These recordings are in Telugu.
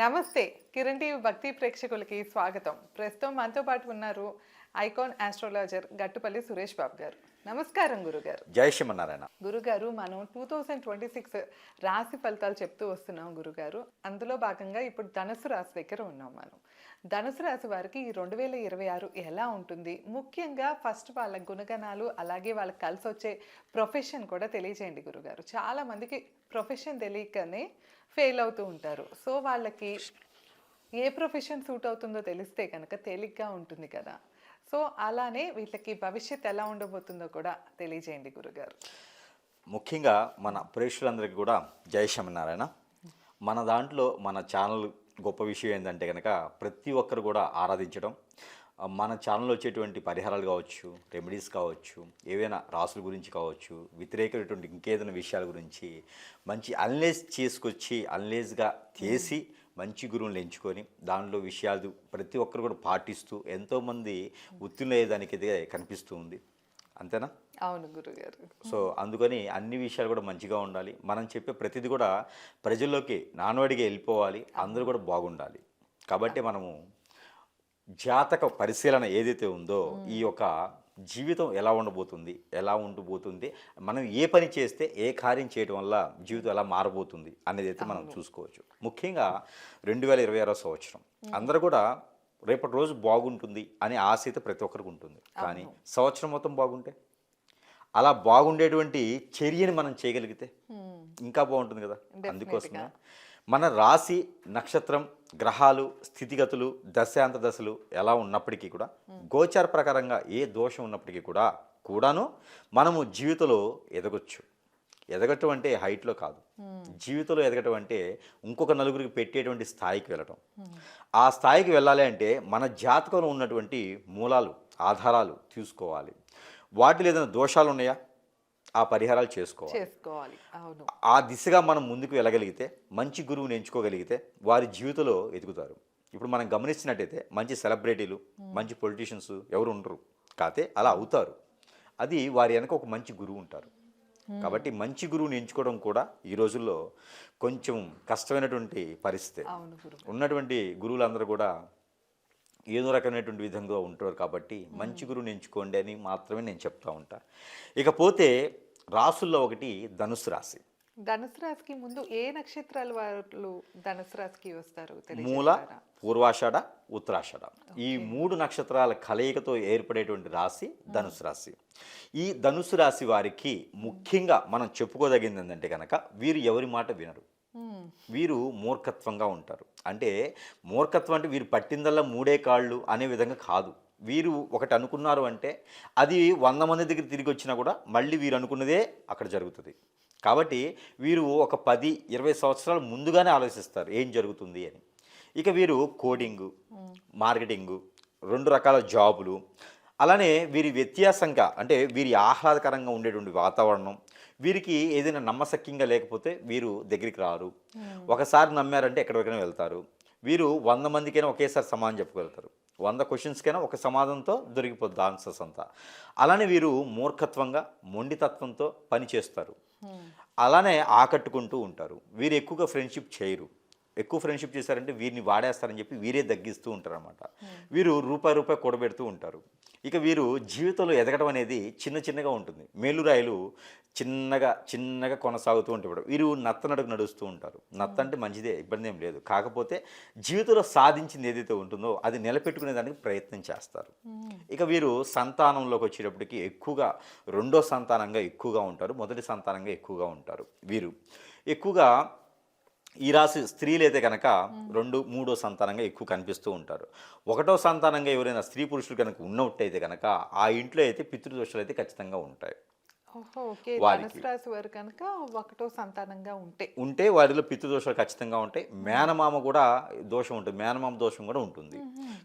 నమస్తే. కిరణ్ టీవీ భక్తి ప్రేక్షకులకి స్వాగతం. ప్రస్తుతం మనతో పాటు ఉన్నారు ఐకాన్ ఆస్ట్రాలజర్ గట్టుపల్లి సురేష్ బాబు గారు. నమస్కారం గురుగారు. జై శ్రీమన్నారాయణ. గురుగారు, మనం 2026 రాశి ఫలితాలు చెప్తూ వస్తున్నాం గురుగారు. అందులో భాగంగా ఇప్పుడు ధనుసు రాశి దగ్గర ఉన్నాం మనం. ధనుసు రాశి వారికి ఈ 2026 ఎలా ఉంటుంది? ముఖ్యంగా ఫస్ట్ వాళ్ళ గుణగణాలు, అలాగే వాళ్ళకి కలిసి వచ్చే ప్రొఫెషన్ కూడా తెలియజేయండి గురుగారు. చాలా మందికి ప్రొఫెషన్ తెలియకనే ఫెయిల్ అవుతూ ఉంటారు. సో వాళ్ళకి ఏ ప్రొఫెషన్ సూట్ అవుతుందో తెలిస్తే కనుక తేలిగ్గా ఉంటుంది కదా. సో అలానే వీళ్ళకి భవిష్యత్ ఎలా ఉండబోతుందో కూడా తెలియజేయండి గురుగారు. ముఖ్యంగా మన ప్రేక్షకులందరికీ కూడా జై శ్రీమన్నారాయణ. మన దాంట్లో మన ఛానల్ గొప్ప విషయం ఏంటంటే కనుక ప్రతి ఒక్కరు కూడా ఆరాధించడం, మన ఛానల్లో వచ్చేటువంటి పరిహారాలు కావచ్చు, రెమెడీస్ కావచ్చు, ఏవైనా రాసుల గురించి కావచ్చు, వ్యతిరేకమైనటువంటి ఇంకేదైనా విషయాల గురించి మంచి అనలైజ్ చేసుకొచ్చి అనలైజ్గా చేసి మంచి గురువులను ఎంచుకొని దానిలో విషయాలు ప్రతి ఒక్కరు కూడా పాటిస్తూ ఎంతోమంది ఉత్తీర్ణయ్యేదానికి అయితే కనిపిస్తూ ఉంది. అంతేనా? అవును గురుగారు. సో అందుకని అన్ని విషయాలు కూడా మంచిగా ఉండాలి. మనం చెప్పే ప్రతిదీ కూడా ప్రజల్లోకి నానవాడిగా వెళ్ళిపోవాలి, అందరూ కూడా బాగుండాలి. కాబట్టి మనము జాతక పరిశీలన ఏదైతే ఉందో ఈ యొక్క జీవితం ఎలా ఉండబోతుంది, ఎలా ఉండబోతుంది, మనం ఏ పని చేస్తే ఏ కార్యం చేయడం వల్ల జీవితం ఎలా మారబోతుంది అనేది అయితే మనం చూసుకోవచ్చు. ముఖ్యంగా 2026 సంవత్సరం అందరూ కూడా రేపటి రోజు బాగుంటుంది అనే ఆశ అయితే ప్రతి ఒక్కరికి ఉంటుంది. కానీ సంవత్సరం మొత్తం బాగుంటే, అలా బాగుండేటువంటి చర్యని మనం చేయగలిగితే ఇంకా బాగుంటుంది కదా. అందుకోసమే మన రాశి, నక్షత్రం, గ్రహాలు, స్థితిగతులు, దశాంత దశలు ఎలా ఉన్నప్పటికీ కూడా గోచార ప్రకారంగా ఏ దోషం ఉన్నప్పటికీ కూడాను మనము జీవితంలో ఎదగొచ్చు. ఎదగటం అంటే హైట్లో కాదు, జీవితంలో ఎదగటం అంటే ఇంకొక నలుగురికి పెట్టేటువంటి స్థాయికి వెళ్ళటం. ఆ స్థాయికి వెళ్ళాలి అంటే మన జాతకంలో ఉన్నటువంటి మూలాలు, ఆధారాలు తీసుకోవాలి. వాటిలో ఏదైనా దోషాలు ఉన్నాయా, ఆ పరిహారాలు చేసుకోవాలి. అవును. ఆ దిశగా మనం ముందుకు వెళ్ళగలిగితే, మంచి గురువుని ఎంచుకోగలిగితే వారి జీవితంలో ఎదుగుతారు. ఇప్పుడు మనం గమనించినట్టయితే మంచి సెలబ్రిటీలు, మంచి పొలిటీషియన్స్ ఎవరు ఉండరు, కాతే అలా అవుతారు. అది వారి వెనక ఒక మంచి గురువు ఉంటారు. కాబట్టి మంచి గురువుని ఎంచుకోవడం కూడా ఈ రోజుల్లో కొంచెం కష్టమైనటువంటి పరిస్థితి. ఉన్నటువంటి గురువులందరూ కూడా ఏదో రకమైనటువంటి విధంగా ఉంటారు. కాబట్టి మంచి గురువుని ఎంచుకోండి అని మాత్రమే నేను చెప్తా ఉంటా. ఇకపోతే రాసుల్లో ఒకటి ధనుసు రాశి. ధనుసు రాశికి ముందు ఏ నక్షత్రాల వాళ్ళు ధనుసు రాశికి వస్తారు? మూల, పూర్వాషాఢ, ఉత్తరాషాఢ ఈ 3 నక్షత్రాల కలయికతో ఏర్పడేటువంటి రాశి ధనుసు రాశి. ఈ ధనుసు రాశి వారికి ముఖ్యంగా మనం చెప్పుకోదగింది ఏంటంటే కనుక వీరు ఎవరి మాట వినరు. వీరు మూర్ఖత్వంగా ఉంటారు. అంటే మూర్ఖత్వం అంటే వీరు పట్టిందల్లా 3 కాళ్ళు అనే విధంగా కాదు. వీరు ఒకటి అనుకున్నారు అంటే అది 100 మంది దగ్గర తిరిగి వచ్చినా కూడా మళ్ళీ వీరు అనుకున్నదే అక్కడ జరుగుతుంది. కాబట్టి వీరు ఒక 10-20 సంవత్సరాలు ముందుగానే ఆలోచిస్తారు ఏం జరుగుతుంది అని. ఇక వీరు కోడింగు, మార్కెటింగు, 2 రకాల జాబులు, అలానే వీరి వ్యత్యాసంగా అంటే వీరి ఆహ్లాదకరంగా ఉండేటువంటి వాతావరణం, వీరికి ఏదైనా నమ్మశక్యంగా లేకపోతే వీరు దగ్గరికి రారు. ఒకసారి నమ్మారంటే ఎక్కడికైనా వెళ్తారు. వీరు 100 మందికైనా ఒకేసారి సమాధానం చెప్పగలుగుతారు. 100 క్వశ్చన్స్కైనా ఒక సమాధానంతో దొరికిపోద్ది ఆన్సర్స్ అంతా. అలానే వీరు మూర్ఖత్వంగా, మొండితత్వంతో పని చేస్తారు. అలానే ఆకట్టుకుంటూ ఉంటారు. వీరు ఎక్కువగా ఫ్రెండ్షిప్ చేయరు. ఎక్కువ ఫ్రెండ్షిప్ చేశారంటే వీరిని వాడేస్తారని చెప్పి వీరే తగ్గిస్తూ ఉంటారు అన్నమాట. వీరు రూపాయి కూడబెడుతూ ఉంటారు. ఇక వీరు జీవితంలో ఎదగడం అనేది చిన్నగా ఉంటుంది. మేలురాయిలు చిన్నగా కొనసాగుతూ ఉంటారు. వీరు నత్తనడుగు నడుస్తూ ఉంటారు. నత్త అంటే మంచిదే, ఇబ్బంది ఏం లేదు. కాకపోతే జీవితంలో సాధించింది ఏదైతే ఉంటుందో అది నిలబెట్టుకునే దానికి ప్రయత్నం చేస్తారు. ఇక వీరు సంతానంలోకి వచ్చేటప్పటికి ఎక్కువగా 2వ సంతానంగా ఎక్కువగా ఉంటారు, మొదటి సంతానంగా ఎక్కువగా ఉంటారు. వీరు ఎక్కువగా ఈ రాశి స్త్రీలు అయితే కనుక 2, 3వ సంతానంగా ఎక్కువ కనిపిస్తూ ఉంటారు. 1వ సంతానంగా ఎవరైనా స్త్రీ పురుషులు కనుక ఉన్నట్టయితే కనుక ఆ ఇంట్లో అయితే పితృదోషాలు అయితే ఖచ్చితంగా ఉంటాయి. ధనుసు రాశి వారు కనుక 1వ సంతానంగా ఉంటే వారిలో పితృదోషాలు ఖచ్చితంగా ఉంటాయి. మేనమామ కూడా దోషం ఉంటుంది, మేనమామ దోషం కూడా ఉంటుంది.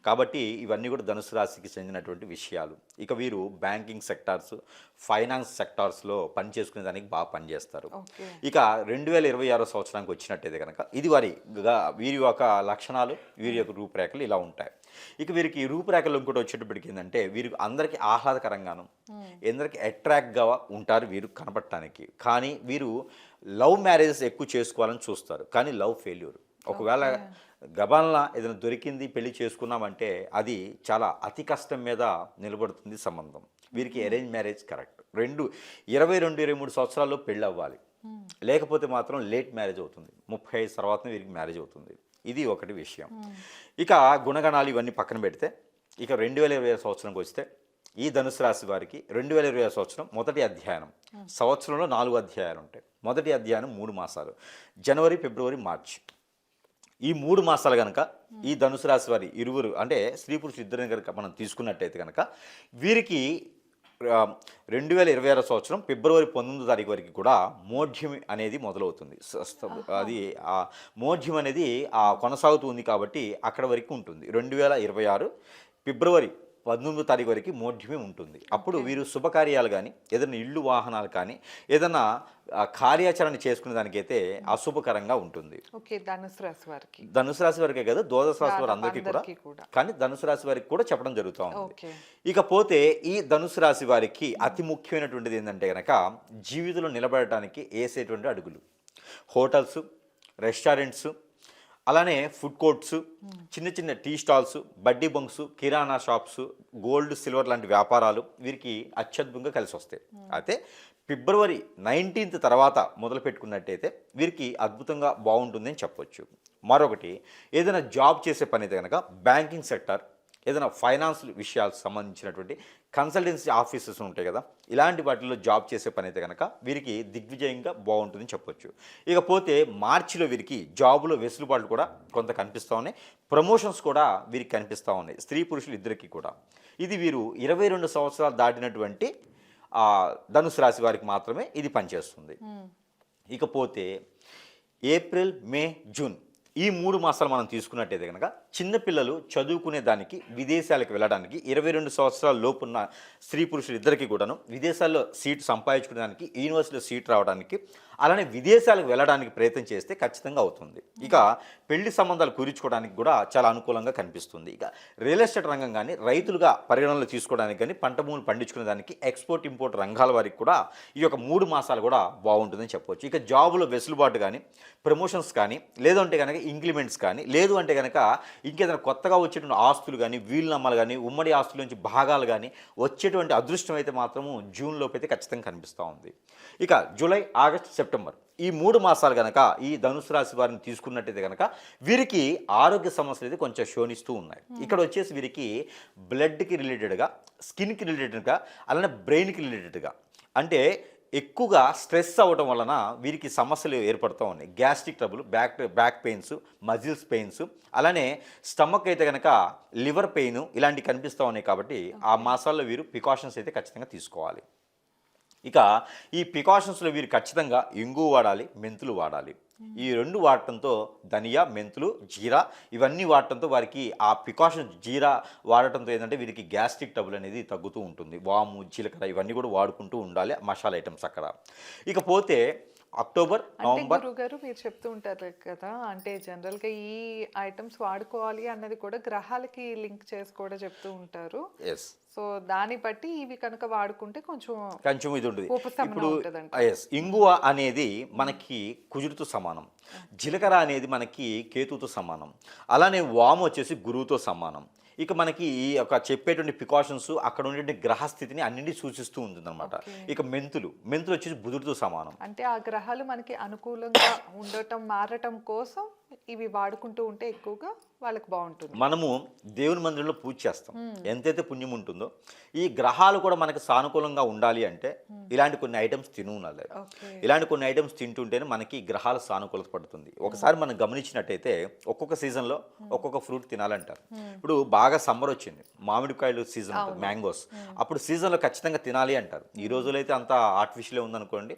కాబట్టి ఇవన్నీ కూడా ధనుసు రాశికి చెందినటువంటి విషయాలు. ఇక వీరు బ్యాంకింగ్ సెక్టార్స్, ఫైనాన్స్ సెక్టార్స్లో పనిచేసుకునే దానికి బాగా పనిచేస్తారు. ఇక 2026 సంవత్సరానికి వచ్చినట్టయితే కనుక ఇది వీరి యొక్క లక్షణాలు, వీరి యొక్క రూపురేఖలు ఇలా ఉంటాయి. ఇక వీరికి రూపురేఖలు ఇంకోటి వచ్చేటప్పటికి ఏంటంటే వీరికి అందరికీ ఆహ్లాదకరంగాను, అందరికీ అట్రాక్ట్గా ఉంటారు వీరు కనపడటానికి. కానీ వీరు లవ్ మ్యారేజెస్ ఎక్కువ చేసుకోవాలని చూస్తారు, కానీ లవ్ ఫెయిల్యూర్. ఒకవేళ గబాలన ఏదైనా దొరికింది పెళ్లి చేసుకున్నామంటే అది చాలా అతి కష్టం మీద నిలబడుతుంది సంబంధం. వీరికి అరేంజ్ మ్యారేజ్ కరెక్ట్. 22-23 సంవత్సరాల్లో పెళ్ళి అవ్వాలి, లేకపోతే మాత్రం లేట్ మ్యారేజ్ అవుతుంది. 35 తర్వాత వీరికి మ్యారేజ్ అవుతుంది. ఇది ఒకటి విషయం. ఇక గుణగణాలు ఇవన్నీ పక్కన పెడితే ఇక 2020 సంవత్సరంకి వస్తే ఈ ధనుసు రాశి వారికి 2020 సంవత్సరం మొదటి అధ్యాయం. సంవత్సరంలో 4 అధ్యాయాలు ఉంటాయి. మొదటి అధ్యాయం 3 మాసాలు, జనవరి, ఫిబ్రవరి, మార్చి. ఈ 3 మాసాలు కనుక ఈ ధనుసు రాశి వారి ఇరువురు అంటే స్త్రీ పురుషులు ఇద్దరిని కనుక మనం తీసుకున్నట్టయితే కనుక వీరికి 2026 సంవత్సరం ఫిబ్రవరి 19వ తారీఖు వరకు కూడా మోఢ్యం అనేది మొదలవుతుంది. అది ఆ మోఢ్యం అనేది కొనసాగుతుంది కాబట్టి అక్కడ వరకు ఉంటుంది. 2026 ఫిబ్రవరి 19వ తారీఖు వరకు మోఢ్యమే ఉంటుంది. అప్పుడు వీరు శుభకార్యాలు కానీ ఏదైనా ఇళ్ళు వాహనాలు కానీ ఏదైనా కార్యాచరణ చేసుకునే దానికైతే అశుభకరంగా ఉంటుంది. ఓకే, ధనుసు రాశి వారికి, ధనుసు రాశి వారికే కదా, ద్వాదశ రాశి వారు అందరికీ కూడా, కానీ ధనుసు రాశి వారికి కూడా చెప్పడం జరుగుతూ ఉంది. ఇకపోతే ఈ ధనుసు రాశి వారికి అతి ముఖ్యమైనటువంటిది ఏంటంటే కనుక జీవితంలో నిలబడటానికి వేసేటువంటి అడుగులు. హోటల్స్, రెస్టారెంట్స్, అలానే ఫుడ్ కోర్ట్స్, చిన్న చిన్న టీ స్టాల్స్, బడ్డీ బంక్స్, కిరాణా షాప్స్, గోల్డ్ సిల్వర్ లాంటి వ్యాపారాలు వీరికి అత్యద్భుతంగా కలిసి వస్తాయి. అయితే ఫిబ్రవరి 19th తర్వాత మొదలు పెట్టుకున్నట్టయితే వీరికి అద్భుతంగా బాగుంటుందని చెప్పొచ్చు. మరొకటి, ఏదైనా జాబ్ చేసే పని అయితే కనుక బ్యాంకింగ్ సెక్టర్, ఏదైనా ఫైనాన్స్ విషయాలకు సంబంధించినటువంటి కన్సల్టెన్సీ ఆఫీసెస్ ఉంటాయి కదా, ఇలాంటి వాటిల్లో జాబ్ చేసే పని అయితే కనుక వీరికి దిగ్విజయంగా బాగుంటుందని చెప్పొచ్చు. ఇకపోతే మార్చిలో వీరికి జాబులో వెసులుబాట్లు కూడా కొంత కనిపిస్తూ ఉన్నాయి. ప్రమోషన్స్ కూడా వీరికి కనిపిస్తూ ఉన్నాయి, స్త్రీ పురుషులు ఇద్దరికీ కూడా. ఇది వీరు 22 సంవత్సరాలు దాటినటువంటి ధనుసు రాశి వారికి మాత్రమే ఇది పనిచేస్తుంది. ఇకపోతే ఏప్రిల్, మే, జూన్ ఈ 3 మాసాలు మనం తీసుకున్నట్టయితే కనుక చిన్నపిల్లలు చదువుకునే దానికి విదేశాలకు వెళ్ళడానికి 22 సంవత్సరాల లోపున్న స్త్రీ పురుషులు ఇద్దరికి కూడాను విదేశాల్లో సీటు సంపాదించుకోవడానికి, యూనివర్సిటీలో సీట్ రావడానికి, అలానే విదేశాలకు వెళ్ళడానికి ప్రయత్నం చేస్తే ఖచ్చితంగా అవుతుంది. ఇక పెళ్లి సంబంధాలు కుదుర్చుకోవడానికి కూడా చాలా అనుకూలంగా కనిపిస్తుంది. ఇక రియల్ ఎస్టేట్ రంగం కానీ, రైతులుగా పరిగణనలో తీసుకోవడానికి కానీ, పంట భూములు పండించుకునే దానికి, ఎక్స్పోర్ట్ ఇంపోర్ట్ రంగాల వారికి కూడా ఈ యొక్క 3 మాసాలు కూడా బాగుంటుందని చెప్పవచ్చు. ఇక జాబులో వెసులుబాటు కానీ, ప్రమోషన్స్ కానీ, లేదంటే కనుక ఇంక్రిమెంట్స్ కానీ, లేదు అంటే కనుక ఇంకేదైనా కొత్తగా వచ్చేటువంటి ఆస్తులు కానీ, వీలునామాలు కానీ, ఉమ్మడి ఆస్తుల నుంచి భాగాలు కానీ వచ్చేటువంటి అదృష్టం అయితే మాత్రము జూన్ లోపు అయితే ఖచ్చితంగా కనిపిస్తూ ఉంది. ఇక జూలై, ఆగస్ట్, సెప్టెంబర్ ఈ 3 మాసాలు కనుక ఈ ధనుసు రాశి వారిని తీసుకున్నట్టయితే కనుక వీరికి ఆరోగ్య సమస్యలు అయితే కొంచెం శోనిస్తూ ఉన్నాయి. ఇక్కడ వచ్చేసి వీరికి బ్లడ్కి రిలేటెడ్గా, స్కిన్కి రిలేటెడ్గా, అలానే బ్రెయిన్కి రిలేటెడ్గా, అంటే ఎక్కువగా స్ట్రెస్ అవ్వడం వలన వీరికి సమస్యలు ఏర్పడుతూ ఉన్నాయి. Gastric trouble, back pains, muscles pains, అలానే స్టమక్ అయితే కనుక లివర్ పెయిన్ ఇలాంటివి కనిపిస్తూ ఉన్నాయి. కాబట్టి ఆ మాసాల్లో వీరు ప్రికాషన్స్ అయితే ఖచ్చితంగా తీసుకోవాలి. ఇక ఈ ప్రికాషన్స్లో వీరు ఖచ్చితంగా ఇంగు వాడాలి, మెంతులు వాడాలి. ఈ 2 వాడటంతో ధనియా, మెంతులు, జీరా ఇవన్నీ వాడటంతో వారికి ఆ ప్రికాషన్ జీరా వాడటంతో ఏంటంటే వీరికి గ్యాస్ట్రిక్ ట్రబుల్ అనేది తగ్గుతూ ఉంటుంది. వాము, జీలకర్ర ఇవన్నీ కూడా వాడుకుంటూ ఉండాలి, మసాలా ఐటమ్స్ అక్కడ. ఇకపోతే అక్టోబర్, నవంబర్. గురుగారు మీరు చెప్తూ ఉంటారు కదా, అంటే జనరల్గా ఈ ఐటమ్స్ వాడుకోవాలి అన్నది కూడా గ్రహాలకి లింక్ చేసి కూడా చెప్తూ ఉంటారు. ఎస్, సో దాన్ని బట్టి ఇవి కనుక వాడుకుంటే కొంచెం ఇది ఉంటుంది. ఇప్పుడు ఇంగువ అనేది మనకి కుజుడితో సమానం, జీలకర్ర అనేది మనకి కేతుతో సమానం, అలానే వాము వచ్చేసి గురువుతో సమానం. ఇక మనకి ఈ యొక్క చెప్పేటువంటి ప్రికాషన్స్ అక్కడ ఉండేటువంటి గ్రహస్థితిని అన్నింటినీ సూచిస్తూ ఉంటుందన్నమాట. ఇక మెంతులు వచ్చేసి బుధుడితో సమానం. అంటే ఆ గ్రహాలు మనకి అనుకూలంగా ఉండటం, మారటం కోసం ఇవి వాడుకుంటూ ఉంటే ఎక్కువగా వాళ్ళకి బాగుంటుంది. మనము దేవుని మందిరంలో పూజ చేస్తాం, ఎంతైతే పుణ్యం ఉంటుందో ఈ గ్రహాలు కూడా మనకి సానుకూలంగా ఉండాలి అంటే ఇలాంటి కొన్ని ఐటమ్స్ తిను ఉండాలి. ఇలాంటి కొన్ని ఐటమ్స్ తింటుంటేనే మనకి గ్రహాల సానుకూలత పడుతుంది. ఒకసారి మనం గమనించినట్టయితే ఒక్కొక్క సీజన్లో ఒక్కొక్క ఫ్రూట్ తినాలంటారు. ఇప్పుడు బాగా సమ్మర్ వచ్చింది, మామిడికాయలు సీజన్ ఉంటుంది, మ్యాంగోస్, అప్పుడు సీజన్లో ఖచ్చితంగా తినాలి అంటారు. ఈ రోజులో అయితే అంత ఆర్టిఫిషియల్ ఉందనుకోండి,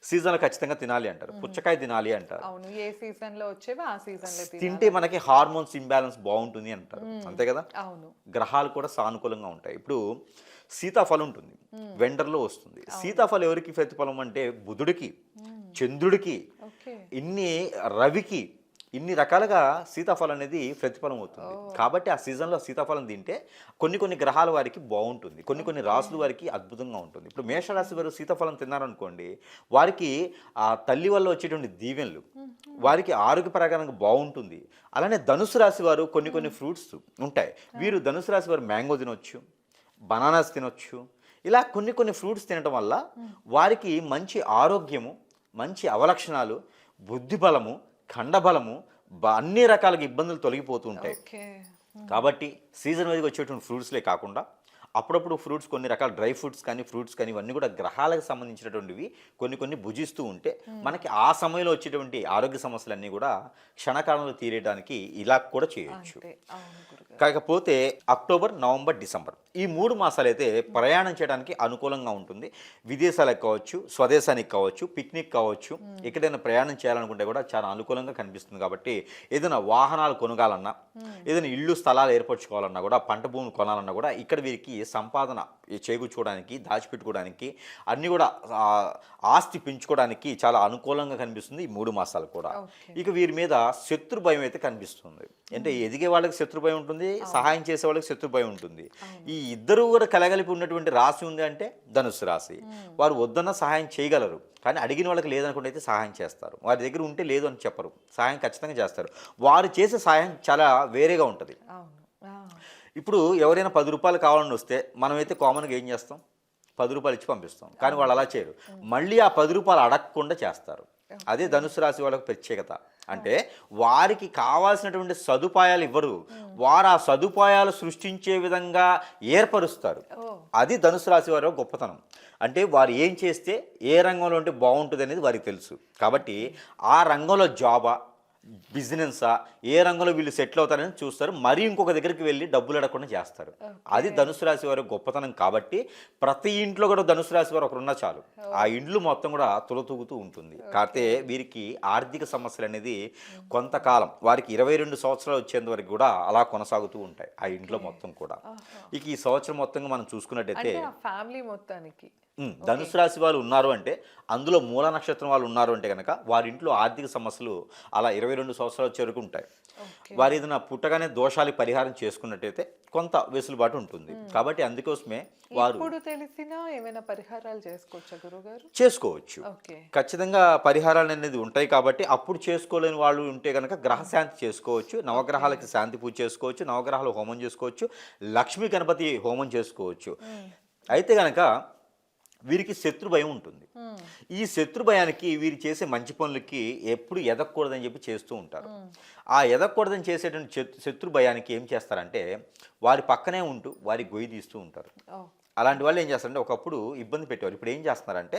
సీజన్లో ఖచ్చితంగా తినాలి అంటారు. పుచ్చకాయ తినాలి అంటారు. ఏ సీజన్లో వచ్చేవి ఆ సీజన్లో తింటే మనకి హార్మోన్స్ ఇంబ్యాలెన్స్ బాగుంటుంది అంటారు, అంతే కదా. అవును, గ్రహాలు కూడా సానుకూలంగా ఉంటాయి. ఇప్పుడు సీతాఫలం ఉంటుంది, వెండర్లో వస్తుంది. సీతాఫలం ఎవరికి ప్రతిఫలం అంటే బుధుడికి, చంద్రుడికి, ఇన్ని రవికి, ఇన్ని రకాలుగా సీతాఫలం అనేది ప్రతిఫలం అవుతుంది. కాబట్టి ఆ సీజన్లో సీతాఫలం తింటే కొన్ని గ్రహాల వారికి బాగుంటుంది, కొన్ని రాసుల వారికి అద్భుతంగా ఉంటుంది. ఇప్పుడు మేషరాశి వారు సీతాఫలం తిన్నారనుకోండి, వారికి ఆ తల్లి వల్ల వచ్చేటువంటి దీవెనలు, వారికి ఆరోగ్యపరంగా బాగుంటుంది. అలానే ధనుసు రాశి వారు కొన్ని ఫ్రూట్స్ ఉంటాయి. వీరు ధనుసు రాశి వారు మ్యాంగో తినొచ్చు, బనానాస్ తినొచ్చు. ఇలా కొన్ని ఫ్రూట్స్ తినడం వల్ల వారికి మంచి ఆరోగ్యము, మంచి అవలక్షణాలు, బుద్ధిబలము, ఖండబలము, అన్ని రకాలుగా ఇబ్బందులు తొలగిపోతూ ఉంటాయి. కాబట్టి సీజన్ వైజ్గా వచ్చేటువంటి ఫ్రూట్స్లే కాకుండా అప్పుడప్పుడు ఫ్రూట్స్, కొన్ని రకాల డ్రై ఫ్రూట్స్ కానీ ఫ్రూట్స్ కానీ ఇవన్నీ కూడా గ్రహాలకు సంబంధించినటువంటివి కొన్ని భుజిస్తూ ఉంటే మనకి ఆ సమయంలో వచ్చేటువంటి ఆరోగ్య సమస్యలన్నీ కూడా క్షణకాలంలో తీరేయడానికి ఇలా కూడా చేయొచ్చు. కాకపోతే అక్టోబర్, నవంబర్, డిసెంబర్ ఈ 3 మాసాలు అయితే ప్రయాణం చేయడానికి అనుకూలంగా ఉంటుంది. విదేశాలకు కావచ్చు, స్వదేశానికి కావచ్చు, పిక్నిక్ కావచ్చు, ఎక్కడైనా ప్రయాణం చేయాలనుకుంటే కూడా చాలా అనుకూలంగా కనిపిస్తుంది. కాబట్టి ఏదైనా వాహనాలు కొనగాలన్నా, ఏదైనా ఇళ్ళు స్థలాలు ఏర్పరచుకోవాలన్నా కూడా, పంట భూములు కొనాలన్నా కూడా ఇక్కడ వీరికి సంపాదన చేకూర్చుకోవడానికి, దాచిపెట్టుకోవడానికి, అన్నీ కూడా ఆస్తి పెంచుకోవడానికి చాలా అనుకూలంగా కనిపిస్తుంది ఈ 3 మాసాలు కూడా. ఇక వీరి మీద శత్రు భయం అయితే కనిపిస్తుంది. అంటే ఎదిగే వాళ్ళకి శత్రు భయం ఉంటుంది, సహాయం చేసే వాళ్ళకి శత్రు భయం ఉంటుంది. ఈ ఇద్దరు కూడా కలగలిపి ఉన్నటువంటి రాశి ఉంది అంటే ధనుస్సు రాశి. వారు వద్దన్న సహాయం చేయగలరు, కానీ అడిగిన వాళ్ళకి లేదనుకుంటే అయితే సహాయం చేస్తారు. వారి దగ్గర ఉంటే లేదు అని చెప్పరు, సహాయం ఖచ్చితంగా చేస్తారు. వారు చేసే సహాయం చాలా వేరేగా ఉంటుంది. ఇప్పుడు ఎవరైనా 10 రూపాయలు కావాలని వస్తే మనమైతే కామన్గా ఏం చేస్తాం, 10 రూపాయలు ఇచ్చి పంపిస్తాం. కానీ వాళ్ళు అలా చేయరు, మళ్ళీ ఆ 10 రూపాయలు అడగకుండా చేస్తారు. అదే ధనుసు రాశి వాళ్ళకి ప్రత్యేకత. అంటే వారికి కావాల్సినటువంటి సదుపాయాలు ఇవ్వరు, వారు ఆ సదుపాయాలు సృష్టించే విధంగా ఏర్పరుస్తారు. అది ధనుసు రాశి వారి గొప్పతనం. అంటే వారు ఏం చేస్తే ఏ రంగంలో ఉంటే బాగుంటుంది అనేది వారికి తెలుసు. కాబట్టి ఆ రంగంలో జాబా, బిజినెస్సా, ఏ రంగంలో వీళ్ళు సెటిల్ అవుతారని చూస్తారు. మరీ ఇంకొక దగ్గరికి వెళ్ళి డబ్బులు అడగకుండా చేస్తారు. అది ధనుసు రాశి వారి గొప్పతనం. కాబట్టి ప్రతి ఇంట్లో కూడా ధనుసు రాశి వారు ఒకరున్నా చాలు, ఆ ఇండ్లు మొత్తం కూడా తులతూగుతూ ఉంటుంది. కాకపోతే వీరికి ఆర్థిక సమస్యలు అనేది కొంతకాలం, వారికి 22 సంవత్సరాలు వచ్చేంత వరకు కూడా అలా కొనసాగుతూ ఉంటాయి ఆ ఇంట్లో మొత్తం కూడా. ఇక ఈ సంవత్సరం మొత్తంగా మనం చూసుకున్నట్టయితే ఫ్యామిలీ మొత్తానికి ధనుసు రాశి వాళ్ళు ఉన్నారు అంటే, అందులో మూల నక్షత్రం వాళ్ళు ఉన్నారు అంటే కనుక వారి ఇంట్లో ఆర్థిక సమస్యలు అలా 22 సంవత్సరాలు చేరుకు ఉంటాయి. వారు ఏదైనా పుట్టగానే దోషాలు పరిహారం చేసుకున్నట్టయితే కొంత వెసులుబాటు ఉంటుంది. కాబట్టి అందుకోసమే వారు తెలిసినా ఏమైనా పరిహారాలు చేసుకోవచ్చా గురుగారు? చేసుకోవచ్చు, ఖచ్చితంగా పరిహారాలు అనేది ఉంటాయి. కాబట్టి అప్పుడు చేసుకోలేని వాళ్ళు ఉంటే కనుక గ్రహశాంతి చేసుకోవచ్చు, నవగ్రహాలకి శాంతి పూజ చేసుకోవచ్చు, నవగ్రహాల హోమం చేసుకోవచ్చు, లక్ష్మీ గణపతి హోమం చేసుకోవచ్చు. అయితే కనుక వీరికి శత్రు భయం ఉంటుంది. ఈ శత్రు భయానికి వీరు చేసే మంచి పనులకి ఎప్పుడు ఎదగకూడదని చెప్పి చేస్తూ ఉంటారు. ఆ ఎదగకూడదని చేసేటువంటి శత్రు భయానికి ఏం చేస్తారంటే వారి పక్కనే ఉంటూ వారి గొయ్యి తీస్తూ ఉంటారు. అలాంటి వాళ్ళు ఏం చేస్తారంటే ఒకప్పుడు ఇబ్బంది పెట్టేవారు, ఇప్పుడు ఏం చేస్తున్నారంటే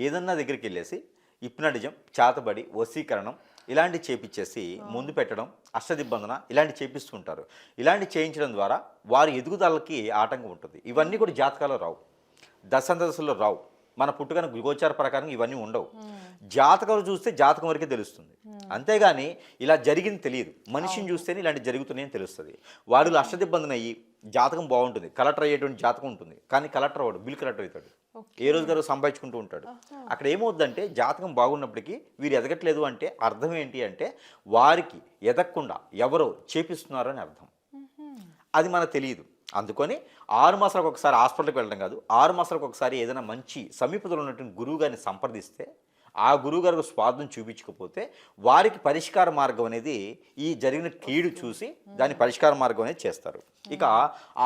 ఏదన్నా దగ్గరికి వెళ్ళేసి హిప్నటిజం, చాతబడి, వశీకరణం ఇలాంటివి చేపించేసి ముందు పెట్టడం, అష్టదిబ్బందన ఇలాంటివి చేపిస్తూ ఉంటారు. ఇలాంటివి చేయించడం ద్వారా వారి ఎదుగుదలకి ఆటంకం ఉంటుంది. ఇవన్నీ కూడా జాతకాలు రావు, దశంతదశలో రావు, మన పుట్టుకన గోచార ప్రకారం ఇవన్నీ ఉండవు. జాతకాలు చూస్తే జాతకం వరకే తెలుస్తుంది, అంతేగాని ఇలా జరిగింది తెలియదు. మనిషిని చూస్తేనే ఇలాంటి జరుగుతున్నాయని తెలుస్తుంది. వాడు అష్టదిబ్బందన అయ్యి జాతకం బాగుంటుంది, కలెక్టర్ అయ్యేటువంటి జాతకం ఉంటుంది, కానీ కలెక్టర్ వాడు బిల్ కలెక్టర్ అవుతాడు, ఏ రోజు గారు సంపాదించుకుంటూ ఉంటాడు. అక్కడ ఏమవుద్దంటే జాతకం బాగున్నప్పటికీ వీరు ఎదగట్లేదు అంటే అర్థం ఏంటి అంటే వారికి ఎదగకుండా ఎవరో చేపిస్తున్నారు అని అర్థం. అది మనకు తెలియదు. అందుకని 6 మాసాలకు ఒకసారి హాస్పిటల్కి వెళ్ళడం కాదు, 6 మాసాలకు ఒకసారి ఏదైనా మంచి సమీపంలో ఉన్నటువంటి గురువు గారిని సంప్రదిస్తే ఆ గురువు గారికి స్వార్థం చూపించకపోతే వారికి పరిష్కార మార్గం అనేది ఈ జరిగిన కీడు చూసి దాని పరిష్కార మార్గం అనేది చేస్తారు. ఇక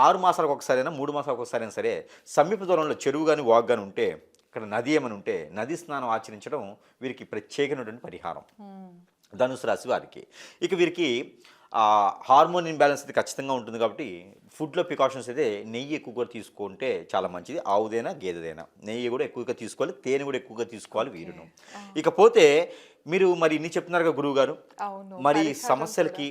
6 మాసాలకు ఒకసారి అయినా 3 మాసాలకు ఒకసారి అయినా సరే సమీప దూరంలో చెరువు కానీ వాగు కానీ ఉంటే, ఇక్కడ నది ఏమని ఉంటే నదీ స్నానం ఆచరించడం వీరికి ప్రత్యేకమైనటువంటి పరిహారం ధనుసు రాశి వారికి. ఇక వీరికి హార్మోన్ ఇంబ్యాలెన్స్ అయితే ఖచ్చితంగా ఉంటుంది. కాబట్టి ఫుడ్లో ప్రికాషన్స్ అయితే నెయ్యి ఎక్కువగా తీసుకుంటే చాలా మంచిది. ఆవుదైనా గేదెదైనా నెయ్యి కూడా ఎక్కువగా తీసుకోవాలి, తేనె కూడా ఎక్కువగా తీసుకోవాలి వీరును. ఇకపోతే మీరు మరి ఇన్ని చెప్తున్నారుగా గురువు గారు, మరి సమస్యలకి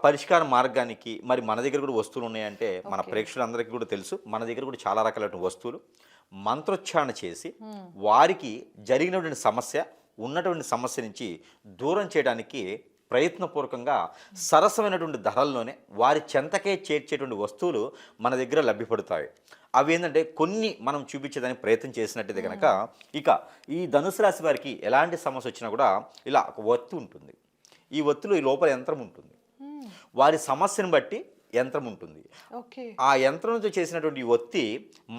పరిష్కార మార్గానికి మరి మన దగ్గర కూడా వస్తువులు ఉన్నాయంటే మన ప్రేక్షకులందరికీ కూడా తెలుసు, మన దగ్గర కూడా చాలా రకాలైన వస్తువులు మంత్రోచ్చారణ చేసి వారికి జరిగినటువంటి సమస్య, ఉన్నటువంటి సమస్య నుంచి దూరం చేయడానికి ప్రయత్నపూర్వకంగా సరసమైనటువంటి ధరల్లోనే వారి చెంతకే చేర్చేటువంటి వస్తువులు మన దగ్గర లభ్యపడతాయి. అవి ఏంటంటే కొన్ని మనం చూపించేదానికి ప్రయత్నం చేసినట్టయితే కనుక, ఇక ఈ ధనుసు రాశి వారికి ఎలాంటి సమస్య వచ్చినా కూడా ఇలా ఒక ఒత్తి ఉంటుంది. ఈ ఒత్తిలో ఈ లోపల యంత్రం ఉంటుంది. వారి సమస్యను బట్టి యంత్రం ఉంటుంది. ఓకే. ఆ యంత్రంతో చేసినటువంటి ఈ ఒత్తి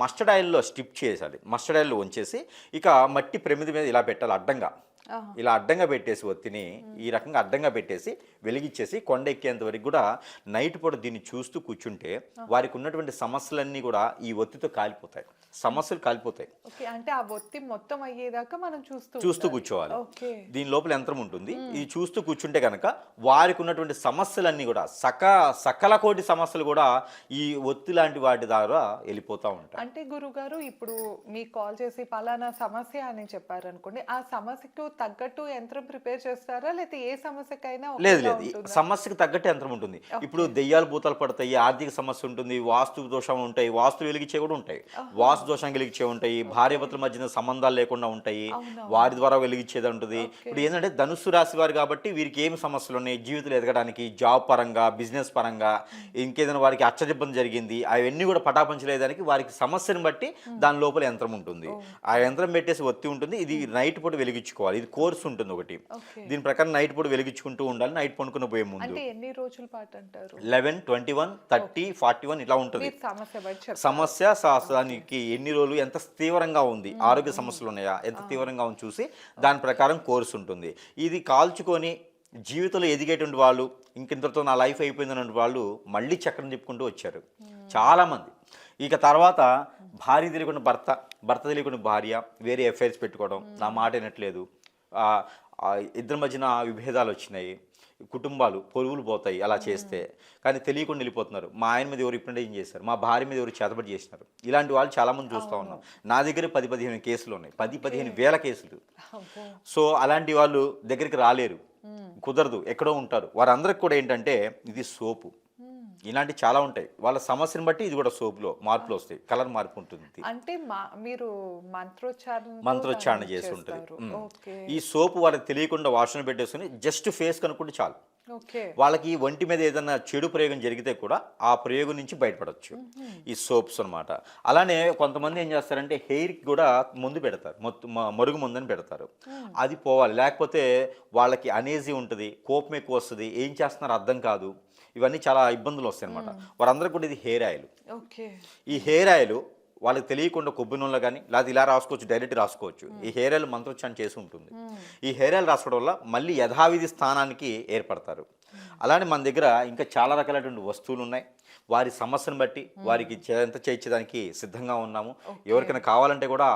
మస్టర్డ్ ఆయిల్‌లో స్టిప్ చేయాలి. మస్టర్డ్ ఆయిల్‌లో ఉంచేసి ఇక మట్టి ప్రమిద మీద ఇలా పెట్టాలి అడ్డంగా. ఆహా! ఇలా అడ్డంగా పెట్టేసి ఒత్తిని ఈ రకంగా అడ్డంగా పెట్టేసి వెలిగించేసి కొండ ఎక్కేంత వరకు కూడా నైట్ పూట దీన్ని చూస్తూ కూర్చుంటే వారికి ఉన్నటువంటి సమస్యలన్నీ కూడా ఈ ఒత్తితో కాలిపోతాయి. సమస్యలు కాలిపోతాయి. ఓకే. అంటే ఆ ఒత్తి మొత్తం అయ్యేదాకా మనం చూస్తూ చూస్తూ ఉండాలి. కూర్చోవాలి. ఓకే. దీని లోపల యంత్రం ఉంటుంది. ఇది చూస్తూ కూర్చుంటే కనుక వారికి ఉన్నటువంటి సమస్యలన్నీ కూడా సకల కోటి సమస్యలు కూడా ఈ ఒత్తి లాంటి వాటి ద్వారా వెళ్ళిపోతూ ఉంటాయి. అంటే గురుగారు ఇప్పుడు మీకు కాల్ చేసి పలానా సమస్య అని చెప్పారనుకోండి, ఆ సమస్యకు తగ్గట్టు యంత్రం ప్రిపేర్ చేస్తారా, లేకపోతే ఏ సమస్యకైనా లేదు ఒకేలా లేదు ఈ ఉంటుందా? సమస్యకు తగ్గట్టు యంత్రం ఉంటుంది. ఇప్పుడు దెయ్యాలు భూతాలు పడతాయి, ఆర్థిక సమస్య ఉంటుంది, వాస్తు దోషం ఉంటాయి, వాస్తు వెలిగించే కూడా ఉంటాయి, వాస్తు దోషం వెలిగించే ఉంటాయి, భార్యాభర్తల మధ్యన సంబంధాలు లేకుండా ఉంటాయి, అవునవును. వారి ద్వారా వెలిగించేది ఉంటుంది. ఇప్పుడు ఏంటంటే ధనుస్సు రాశి వారు కాబట్టి వీరికి ఏమి సమస్యలు ఉన్నాయి, జీవితంలో ఎదగడానికి, జాబ్ పరంగా, బిజినెస్ పరంగా, ఇంకేదైనా వారికి అచ్చదిబ్బంది జరిగింది, అవన్నీ కూడా పటాపంచలేదానికి వారికి సమస్యను బట్టి దాని లోపల యంత్రం ఉంటుంది. ఆ యంత్రం పెట్టేసి ఒత్తి ఉంటుంది. ఇది నైట్ పూట వెలిగించుకోవాలి. ఇది కోర్స్ ఉంటుంది ఒకటి. ఓకే. దీని ప్రకారం నైట్ పూట వెలిగించుకుంటూ ఉండాలి. నైట్ పనుకున్న పోయే ముందు అంటే ఎన్ని రోజుల పాటు అంటారు? 11, 21, 30, 41 ఇట్లా ఉంటుంది. మీరు సమస్య బట్టి చెప్తారు. సమస్య దానికి ఎన్ని రోజులు ఎంత తీవ్రంగా ఉంది, ఆరోగ్య సమస్యలు ఉన్నాయా, ఎంత తీవ్రంగా ఉంది చూసి దాని ప్రకారం కోర్సు ఉంటుంది. ఇది కాల్చుకొని జీవితంలో ఎదిగేటువంటి వాళ్ళు ఇంకింతతో నా లైఫ్ అయిపోయిందన్న వాళ్ళు మళ్ళీ చక్రం తిప్పుకుంటూ వచ్చారు చాలామంది. ఇక తర్వాత భార్య తెలియకుండా భర్త, భర్త తెలియకుండా భార్య వేరే అఫైర్స్ పెట్టుకోవడం, నా మాట వినట్లేదు, ఇద్దరి మధ్యన విభేదాలు వచ్చినాయి, కుటుంబాలు పొరుగులు పోతాయి అలా చేస్తే, కానీ తెలియకుండా వెళ్ళిపోతున్నారు. మా ఆయన మీద ఎవరు ఇప్పుడు ఏం చేశారు, మా భార్య మీద ఎవరు చేతబడి చేసినారు, ఇలాంటి వాళ్ళు చాలామంది చూస్తూ ఉన్నాం. నా దగ్గర 10-15 కేసులు ఉన్నాయి, 10-15 వేల కేసులు. అబ్బో. సో అలాంటి వాళ్ళు దగ్గరికి రాలేరు, కుదరదు, ఎక్కడో ఉంటారు. వారందరికి కూడా ఏంటంటే ఇది సోపు, ఇలాంటి చాలా ఉంటాయి. వాళ్ళ సమస్యను బట్టి ఇది కూడా సోపులో మార్పులు వస్తాయి, కలర్ మార్పు ఉంటుంది. అంటే మీరు మంత్రోచ్చారణ చేసి ఉంటుంది. ఓకే. ఈ సోపు వాళ్ళకి తెలియకుండా వాసన పెట్టేసుకుని జస్ట్ ఫేస్ కనుక్కుంటే చాలు. ఓకే. వాళ్ళకి ఒంటి మీద ఏదైనా చెడు ప్రయోగం జరిగితే కూడా ఆ ప్రయోగం నుంచి బయటపడవచ్చు ఈ సోప్స్ అన్నమాట. అలానే కొంతమంది ఏం చేస్తారంటే హెయిర్కి కూడా ముందు పెడతారు, మరుగు ముందని పెడతారు, అది పోవాలి. లేకపోతే వాళ్ళకి అనేజీ ఉంటుంది, కోపం ఎక్కువ వస్తుంది, ఏం చేస్తున్నారో అర్థం కాదు, ఇవన్నీ చాలా ఇబ్బందులు వస్తాయి అనమాట. వారందరికీ కూడా ఇది హెయిర్ ఆయిల్. ఓకే. ఈ హెయిర్ ఆయిల్ వాళ్ళకి తెలియకుండా కొబ్బరి నూనెలో కానీ లేదా ఇలా రాసుకోవచ్చు, డైరెక్ట్ రాసుకోవచ్చు. ఈ హెయిర్ ఆయిల్ మంత్రోచ్చారణ చేసి ఉంటుంది. ఈ హెయిర్ ఆయిల్ రాసుకోవడం వల్ల మళ్ళీ యథావిధి స్థానానికి ఏర్పడతారు. అలానే మన దగ్గర ఇంకా చాలా రకాలైనటువంటి వస్తువులు ఉన్నాయి. వారి సమస్యను బట్టి వారికి ఎంత చేయించడానికి సిద్ధంగా ఉన్నాము. ఎవరికైనా కావాలంటే కూడా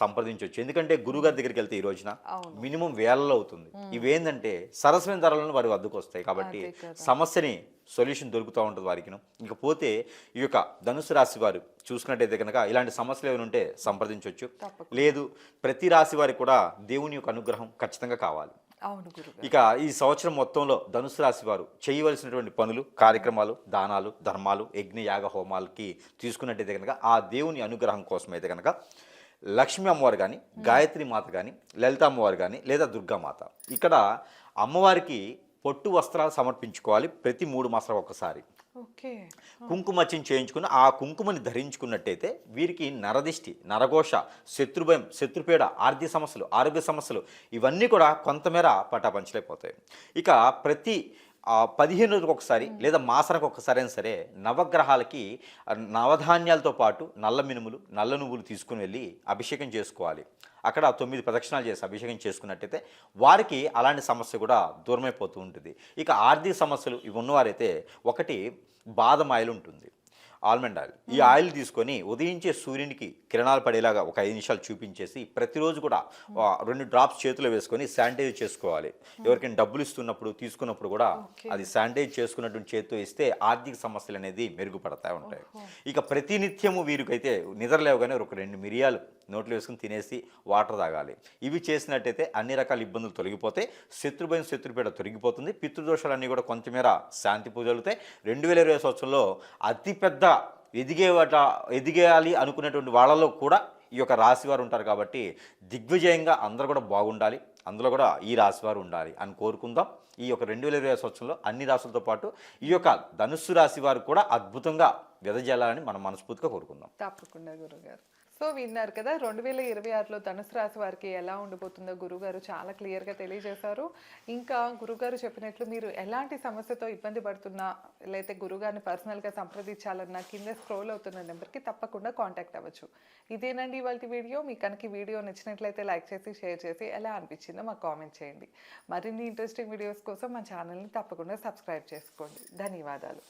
సంప్రదించవచ్చు. ఎందుకంటే గురుగారి దగ్గరికి వెళ్తే ఈ రోజున మినిమం వేలలో అవుతుంది. ఇవేంటంటే సరసమైన ధరలను వారి వద్దకు వస్తాయి కాబట్టి సమస్యని సొల్యూషన్ దొరుకుతూ ఉంటుంది వారికి. ఇకపోతే ఈ యొక్క ధనుసు రాశి వారు చూసుకున్నట్టయితే కనుక ఇలాంటి సమస్యలు ఏమైనా ఉంటే సంప్రదించవచ్చు. లేదు, ప్రతి రాశి వారికి కూడా దేవుని యొక్క అనుగ్రహం ఖచ్చితంగా కావాలి. అవును గురుగారు. ఇక ఈ సంవత్సరం మొత్తంలో ధనుసు రాశి వారు చేయవలసినటువంటి పనులు, కార్యక్రమాలు, దానాలు, ధర్మాలు, యజ్ఞ యాగ హోమాలకి తీసుకున్నట్టయితే కనుక ఆ దేవుని అనుగ్రహం కోసం అయితే కనుక లక్ష్మీ అమ్మవారు కానీ, గాయత్రి మాత కానీ, లలిత అమ్మవారు కానీ, లేదా దుర్గామాత, ఇక్కడ అమ్మవారికి పొట్టు వస్త్రాలు సమర్పించుకోవాలి ప్రతి 3 మాసాలకు ఒకసారి. ఓకే. కుంకుమర్చన చేయించుకుని ఆ కుంకుమని ధరించుకున్నట్టయితే వీరికి నరదిష్టి, నరఘోష, శత్రుభయం, శత్రుపీడ, ఆర్థిక సమస్యలు, ఆరోగ్య సమస్యలు ఇవన్నీ కూడా కొంతమేర పటాపంచలేకపోతాయి. ఇక ప్రతి 15 రోజులకు ఒకసారి లేదా మాసానికి ఒకసారి అయినా సరే నవగ్రహాలకి నవధాన్యాలతో పాటు నల్ల మినుములు, నల్ల నువ్వులు తీసుకుని వెళ్ళి అభిషేకం చేసుకోవాలి. అక్కడ 9 ప్రదక్షిణాలు చేసి అభిషేకం చేసుకున్నట్టయితే వారికి అలాంటి సమస్య కూడా దూరమైపోతూ ఉంటుంది. ఇక ఆర్థిక సమస్యలు ఇవి ఉన్నవారైతే ఒకటి బాదం ఆయిల్ ఉంటుంది, ఆల్మండ్ ఆయిల్. ఈ ఆయిల్ తీసుకొని ఉదయించే సూర్యునికి కిరణాలు పడేలాగా ఒక 5 నిమిషాలు చూపించేసి ప్రతిరోజు కూడా 2 డ్రాప్స్ చేతిలో వేసుకొని శానిటైజ్ చేసుకోవాలి. ఎవరికైనా డబ్బులు ఇస్తున్నప్పుడు తీసుకున్నప్పుడు కూడా అది శానిటైజ్ చేసుకున్నటువంటి చేతితో ఇస్తే ఆర్థిక సమస్యలు అనేది మెరుగుపడతా ఉంటాయి. ఇక ప్రతినిత్యము వీరికైతే నిద్ర లేవగానే ఒక 2 మిరియాలు నోట్లో వేసుకుని తినేసి వాటర్ తాగాలి. ఇవి చేసినట్టయితే అన్ని రకాల ఇబ్బందులు తొలగిపోతాయి, శత్రుభయం, శత్రుపీడ తొలగిపోతుంది, పితృదోషాలన్నీ కూడా కొంతమేర శాంతి పూజలుతాయి. 2020 సంవత్సరంలో అతిపెద్ద ఎదిగేయాలి అనుకునేటువంటి వాళ్ళలో కూడా ఈ యొక్క రాశివారు ఉంటారు కాబట్టి దిగ్విజయంగా అందరూ కూడా బాగుండాలి, అందులో కూడా ఈ రాశివారు ఉండాలి అని కోరుకుందాం. ఈ యొక్క 2020 సంవత్సరంలో అన్ని రాశులతో పాటు ఈ యొక్క ధనుస్సు రాశి వారు కూడా అద్భుతంగా వెదజల్లాలని మనం మనస్ఫూర్తిగా కోరుకుందాం. తప్పకుండా గురుగారు. సో విన్నారు కదా 2026లో ధనుసు రాశి వారికి ఎలా ఉండబోతుందో గురుగారు చాలా క్లియర్గా తెలియజేశారు. ఇంకా గురుగారు చెప్పినట్లు మీరు ఎలాంటి సమస్యతో ఇబ్బంది పడుతున్నా, లేతే గురుగారిని పర్సనల్గా సంప్రదించాలన్నా కింద స్క్రోల్ అవుతున్న నెంబర్కి తప్పకుండా కాంటాక్ట్ అవ్వచ్చు. ఇదేనండి ఇవాల్టి వీడియో. మీకు కనుక ఈ వీడియో నచ్చినట్లయితే లైక్ చేసి, షేర్ చేసి ఎలా అనిపించిందో మాకు కామెంట్ చేయండి. మరిన్ని ఇంట్రెస్టింగ్ వీడియోస్ కోసం మా ఛానల్ని తప్పకుండా సబ్స్క్రైబ్ చేసుకోండి. ధన్యవాదాలు.